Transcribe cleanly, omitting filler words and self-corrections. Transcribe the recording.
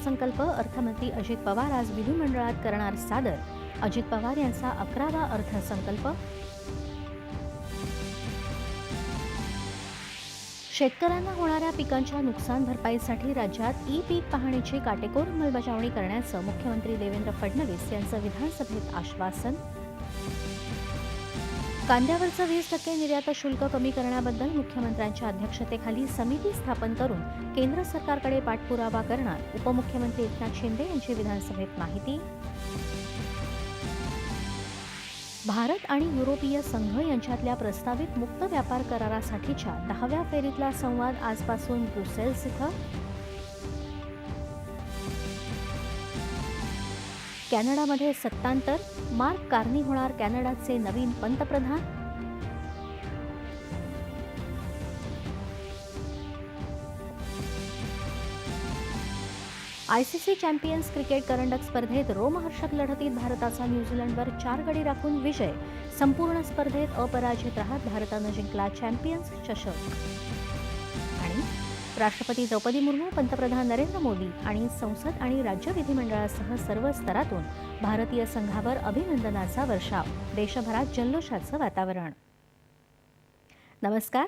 अर्थसंकल्प अर्थमंत्री अजित पवार आज विधिमंडळात करणार सादर. अजित पवार यांचा 11वा अर्थसंकल्प. शेतकऱ्यांना होणाऱ्या पिकांच्या नुकसान भरपाईसाठी राज्यात ई-पीक पाहणीची काटेकोर अंमलबजावणी करण्याचं मुख्यमंत्री देवेंद्र फडणवीस यांचं विधानसभेत आश्वासन. कांद्यावरचं 20% निर्यात शुल्क कमी करण्याबद्दल मुख्यमंत्र्यांच्या अध्यक्षतेखाली समिती स्थापन करून केंद्र सरकारकडे पाठपुरावा करणार. उपमुख्यमंत्री एकनाथ शिंदे यांची विधानसभेत माहिती. भारत आणि युरोपीय संघ यांच्यातल्या प्रस्तावित मुक्त व्यापार करारासाठीच्या 10व्या फेरीतला संवाद आजपासून ब्रुसेल्स इथं. कॅनडामध्ये सत्तांतर, मार्क कार्नी होणार कॅनडाचे नवीन पंतप्रधान. आयसीसी चॅम्पियन्स क्रिकेट करंडक स्पर्धेत रोमहर्षक लढतीत भारताचा न्यूझीलंडवर 4 गडी राखून विजय. संपूर्ण स्पर्धेत अपराजित राहत भारतानं जिंकला चॅम्पियन्स चषक. आणि राष्ट्रपती द्रौपदी मुर्मू, पंतप्रधान नरेंद्र मोदी आणि संसद आणि राज्य विधिमंडळासह सर्व स्तरातून भारतीय संघावर अभिनंदनाचा वर्षाव. देशभरात जल्लोषाचं वातावरण. नमस्कार.